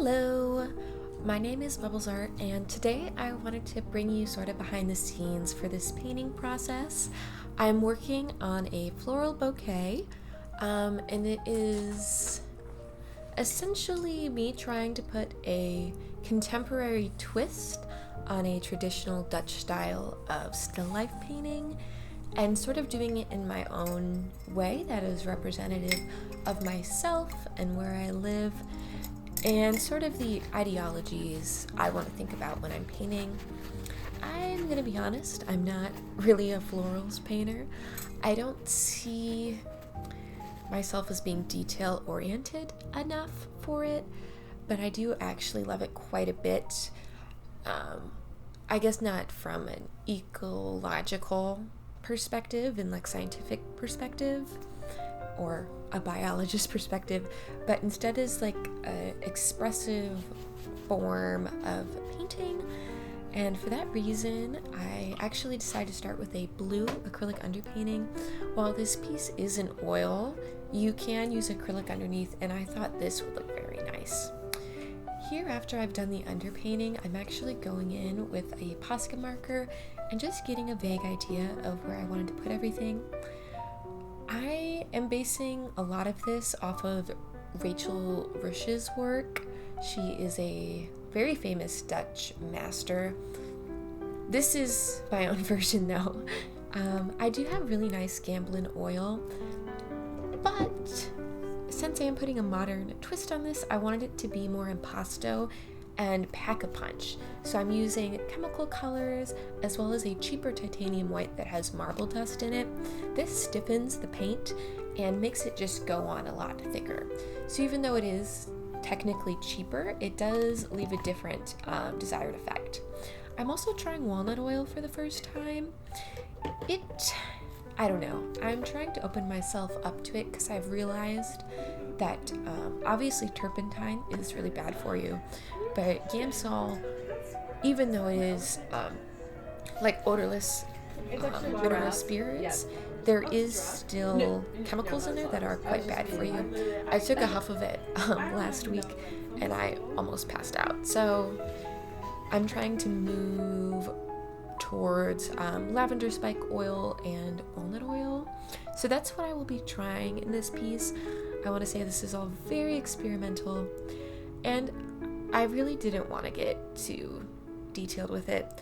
Hello, my name is Bubbles Art, and today I wanted to bring you sort of behind the scenes for this painting process. I'm working on a floral bouquet, and it is essentially me trying to put a contemporary twist on a traditional Dutch style of still life painting and sort of doing it in my own way that is representative of myself and where I live and sort of the ideologies I want to think about when I'm painting. I'm gonna be honest, I'm not really a florals painter. I don't see myself as being detail oriented enough for it, but I do actually love it quite a bit. I guess not from an ecological perspective and like scientific perspective or a biologist perspective, but instead is like an expressive form of painting. And for that reason, I actually decided to start with a blue acrylic underpainting. While this piece is in oil, you can use acrylic underneath, and I thought this would look very nice. Here, after I've done the underpainting, I'm actually going in with a Posca marker and just getting a vague idea of where I wanted to put everything. I am basing a lot of this off of Rachel Ruysch's work. She is a very famous Dutch master. This is my own version though. I do have really nice Gamblin oil, but since I am putting a modern twist on this, I wanted it to be more impasto and pack-a-punch. So I'm using chemical colors as well as a cheaper titanium white that has marble dust in it. This stiffens the paint and makes it just go on a lot thicker. So even though it is technically cheaper, it does leave a different desired effect. I'm also trying walnut oil for the first time. I don't know, I'm trying to open myself up to it because I've realized that obviously turpentine is really bad for you, but Gamsol, even though it is like odorless mineral spirits, there is still chemicals in there that are quite bad for you. I took a huff of it last week and I almost passed out. So I'm trying to move towards lavender spike oil and walnut oil. So that's what I will be trying in this piece. I want to say this is all very experimental, and I really didn't want to get too detailed with it.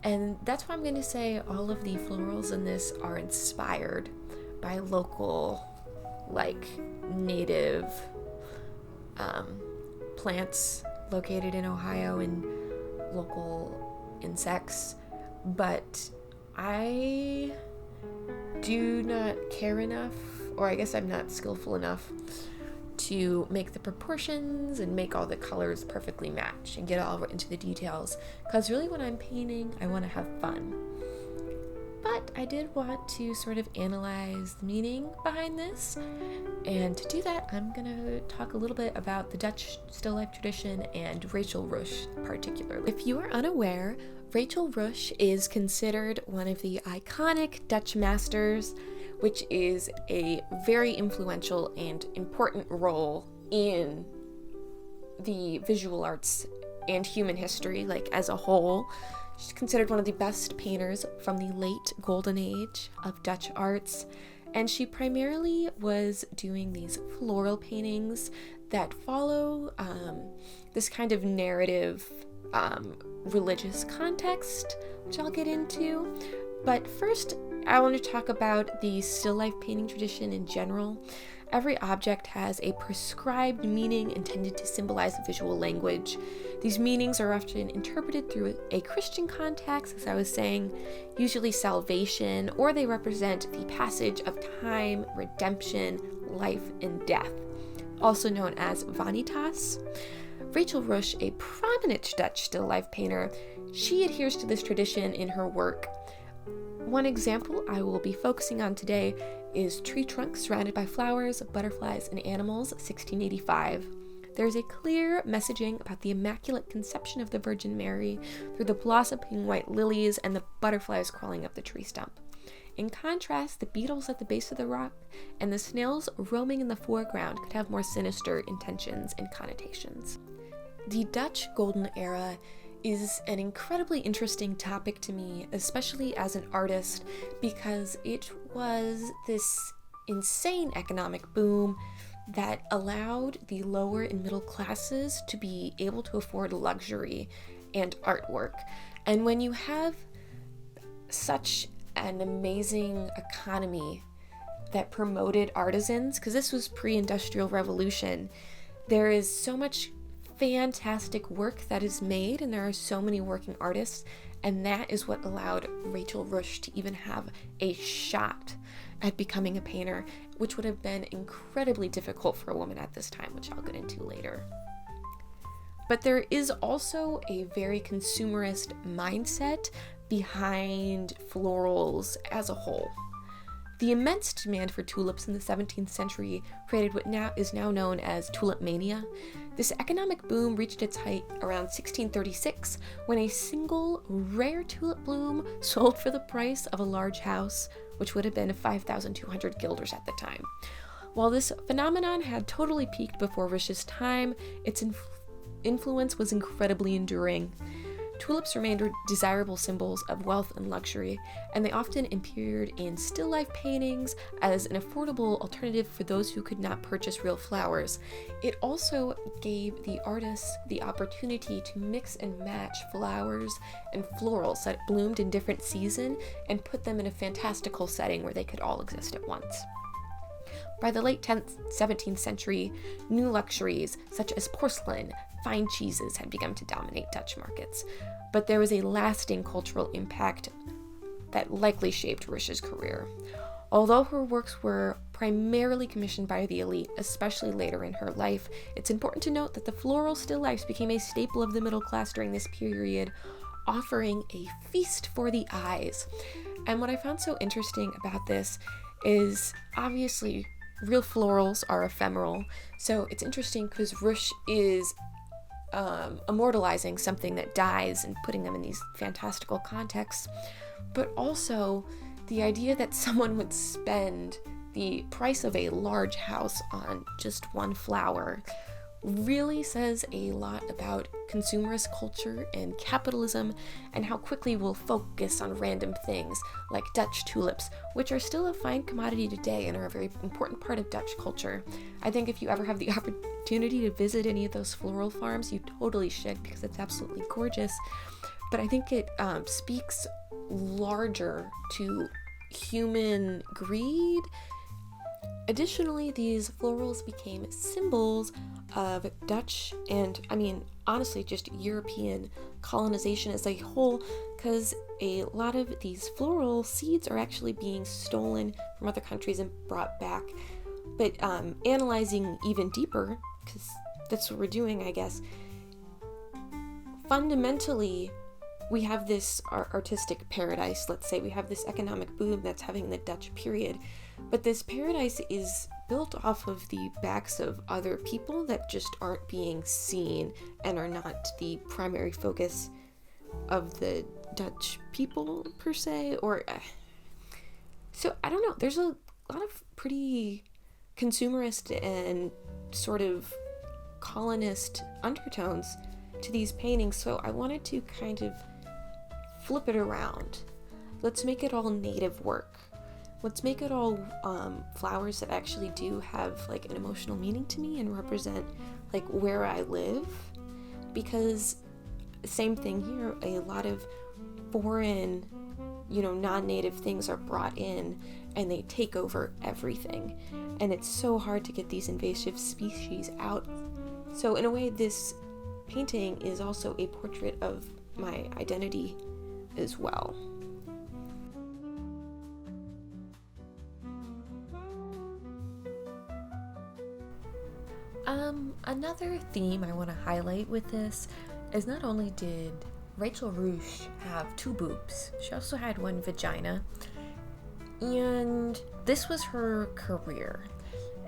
And that's why I'm going to say all of the florals in this are inspired by local, like, native plants located in Ohio and local insects. But I do not care enough, or I guess I'm not skillful enough to make the proportions and make all the colors perfectly match and get all into the details, because really when I'm painting, I want to have fun. But I did want to sort of analyze the meaning behind this, and to do that, I'm going to talk a little bit about the Dutch still life tradition and Rachel Ruysch particularly. If you are unaware, Rachel Ruysch is considered one of the iconic Dutch masters, which is a very influential and important role in the visual arts and human history, like as a whole. She's considered one of the best painters from the late golden age of Dutch arts, and she primarily was doing these floral paintings that follow this kind of narrative religious context, which I'll get into. But first, I want to talk about the still life painting tradition in general. Every object has a prescribed meaning intended to symbolize a visual language. These meanings are often interpreted through a Christian context, as I was saying, usually salvation, or they represent the passage of time, redemption, life, and death, also known as vanitas. Rachel Ruysch, a prominent Dutch still life painter, she adheres to this tradition in her work. One example I will be focusing on today is Tree Trunks Surrounded by Flowers, Butterflies, and Animals, 1685. There's a clear messaging about the Immaculate Conception of the Virgin Mary through the blossoming white lilies and the butterflies crawling up the tree stump. In contrast, the beetles at the base of the rock and the snails roaming in the foreground could have more sinister intentions and connotations. The Dutch Golden Era is an incredibly interesting topic to me, especially as an artist, because it was this insane economic boom that allowed the lower and middle classes to be able to afford luxury and artwork. And when you have such an amazing economy that promoted artisans, because this was pre-industrial revolution, there is so much fantastic work that is made, and there are so many working artists, and that is what allowed Rachel Ruysch to even have a shot at becoming a painter, which would have been incredibly difficult for a woman at this time, which I'll get into later. But there is also a very consumerist mindset behind florals as a whole. The immense demand for tulips in the 17th century created what is now known as tulip mania. This economic boom reached its height around 1636, when a single rare tulip bloom sold for the price of a large house, which would have been 5,200 guilders at the time. While this phenomenon had totally peaked before Ruysch's time, its influence was incredibly enduring. Tulips remained desirable symbols of wealth and luxury, and they often appeared in still life paintings as an affordable alternative for those who could not purchase real flowers. It also gave the artists the opportunity to mix and match flowers and florals that bloomed in different seasons and put them in a fantastical setting where they could all exist at once. By the late 17th century, new luxuries such as porcelain, fine cheeses had begun to dominate Dutch markets, but there was a lasting cultural impact that likely shaped Ruysch's career. Although her works were primarily commissioned by the elite, especially later in her life, it's important to note that the floral still lifes became a staple of the middle class during this period, offering a feast for the eyes. And what I found so interesting about this is, obviously, real florals are ephemeral, so it's interesting because Ruysch is immortalizing something that dies and putting them in these fantastical contexts, but also the idea that someone would spend the price of a large house on just one flower really says a lot about consumerist culture and capitalism, and how quickly we'll focus on random things like Dutch tulips, which are still a fine commodity today and are a very important part of Dutch culture. I think if you ever have the opportunity to visit any of those floral farms, you totally should, because it's absolutely gorgeous. But I think it speaks larger to human greed. Additionally, these florals became symbols of Dutch and, honestly, just European colonization as a whole, because a lot of these floral seeds are actually being stolen from other countries and brought back. But analyzing even deeper, because that's what we're doing, I guess, fundamentally, we have this artistic paradise, let's say. We have this economic boom that's having the Dutch period. But this paradise is built off of the backs of other people that just aren't being seen and are not the primary focus of the Dutch people, per se. So, I don't know. There's a lot of pretty consumerist and sort of colonist undertones to these paintings, so I wanted to kind of flip it around. Let's make it all native work. Let's make it all flowers that actually do have like an emotional meaning to me and represent like where I live, because same thing here, a lot of foreign, non-native things are brought in and they take over everything, and it's so hard to get these invasive species out. So in a way, this painting is also a portrait of my identity as well. Another theme I want to highlight with this is not only did Rachel Ruysch have two boobs, she also had one vagina, and this was her career.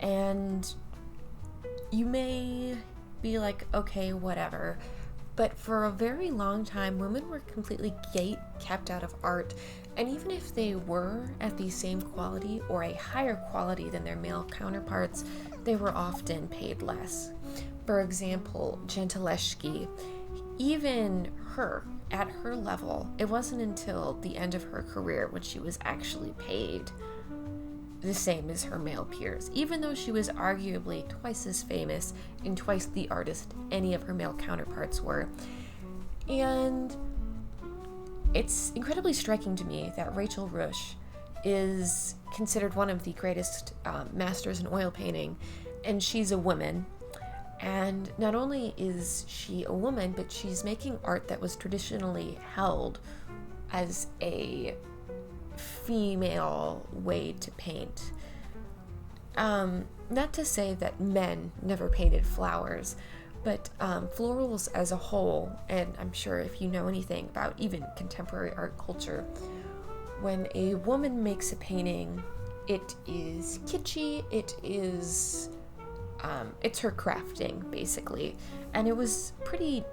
And you may be like, okay, whatever, but for a very long time, women were completely kept out of art, and even if they were at the same quality or a higher quality than their male counterparts, they were often paid less. For example, Gentileschi, even her, at her level, it wasn't until the end of her career when she was actually paid the same as her male peers, even though she was arguably twice as famous and twice the artist any of her male counterparts were. And it's incredibly striking to me that Rachel Ruysch is considered one of the greatest masters in oil painting, and she's a woman. And not only is she a woman, but she's making art that was traditionally held as a female way to paint. Not to say that men never painted flowers, but florals as a whole, and I'm sure if you know anything about even contemporary art culture, when a woman makes a painting, it is kitschy, it's her crafting, basically. And it was pretty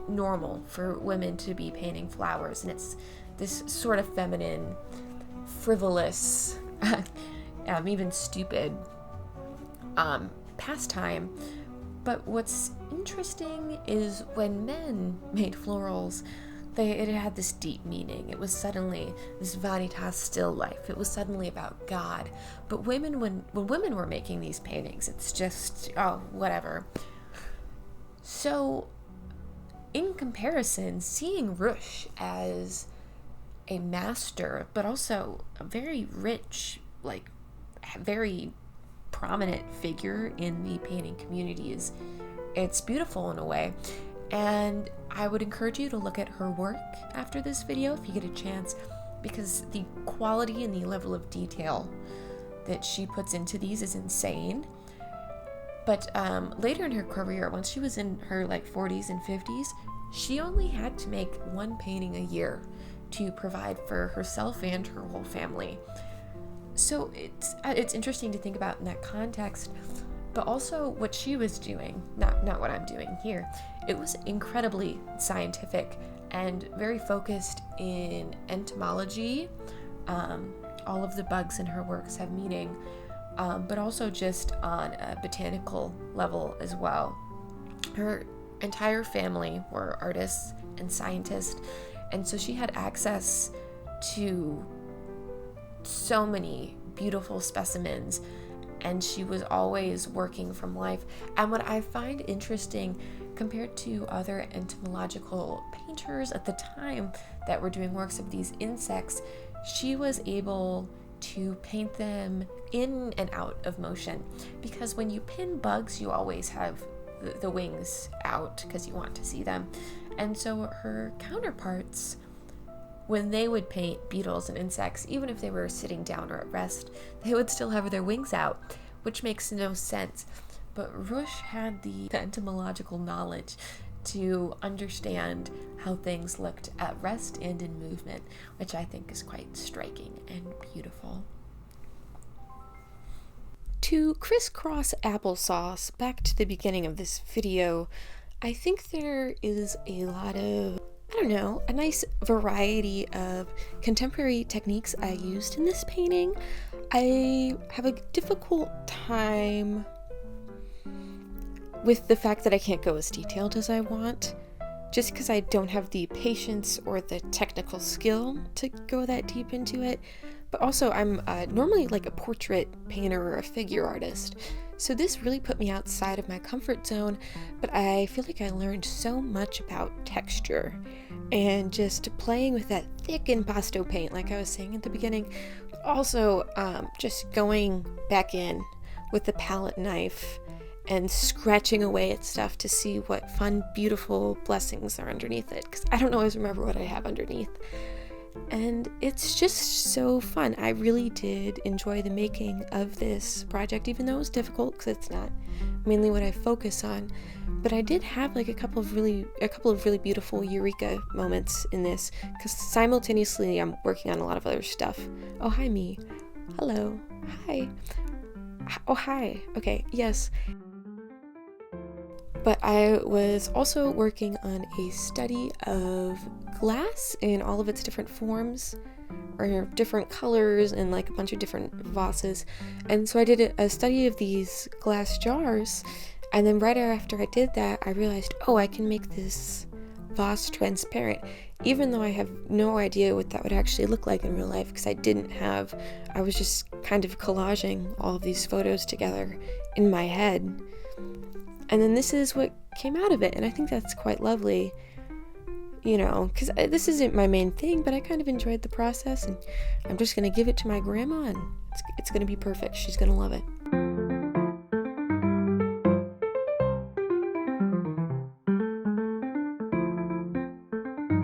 normal for women to be painting flowers, and it's this sort of feminine, frivolous, even stupid pastime. But what's interesting is when men made florals, it had this deep meaning. It was suddenly this vanitas still life. It was suddenly about God. But women, when women were making these paintings, it's just, oh, whatever. So, in comparison, seeing Ruysch as a master, but also a very rich, like, very prominent figure in the painting community it's beautiful in a way. And I would encourage you to look at her work after this video if you get a chance, because the quality and the level of detail that she puts into these is insane. But later in her career, once she was in her 40s and 50s, she only had to make one painting a year to provide for herself and her whole family. So it's interesting to think about in that context, but also what she was doing, not what I'm doing here. It was incredibly scientific and very focused in entomology. All of the bugs in her works have meaning, but also just on a botanical level as well. Her entire family were artists and scientists, and so she had access to so many beautiful specimens, and she was always working from life. And what I find interesting compared to other entomological painters at the time that were doing works of these insects, she was able to paint them in and out of motion, because when you pin bugs, you always have the wings out because you want to see them. And so her counterparts, when they would paint beetles and insects, even if they were sitting down or at rest, they would still have their wings out, which makes no sense. But Ruysch had the entomological knowledge to understand how things looked at rest and in movement, which I think is quite striking and beautiful. To crisscross applesauce, back to the beginning of this video, I think there is a lot of, a nice variety of contemporary techniques I used in this painting. I have a difficult time with the fact that I can't go as detailed as I want, just because I don't have the patience or the technical skill to go that deep into it. But also, I'm normally like a portrait painter or a figure artist, so this really put me outside of my comfort zone, but I feel like I learned so much about texture and just playing with that thick impasto paint, like I was saying at the beginning. Also, just going back in with the palette knife and scratching away at stuff to see what fun, beautiful blessings are underneath it, because I don't always remember what I have underneath. And it's just so fun. I really did enjoy the making of this project, even though it was difficult because it's not mainly what I focus on. But I did have like a couple of really beautiful eureka moments in this, because simultaneously I'm working on a lot of other stuff. Oh, hi, me. Hello. Hi. Oh, hi. Okay, yes. But I was also working on a study of glass in all of its different forms or different colors and like a bunch of different vases. And so I did a study of these glass jars, And then right after I did that, I realized, oh, I can make this vase transparent, even though I have no idea what that would actually look like in real life, because I was just kind of collaging all of these photos together in my head. And then this is what came out of it, and I think that's quite lovely, because this isn't my main thing, but I kind of enjoyed the process, and I'm just going to give it to my grandma, and it's going to be perfect. She's going to love it.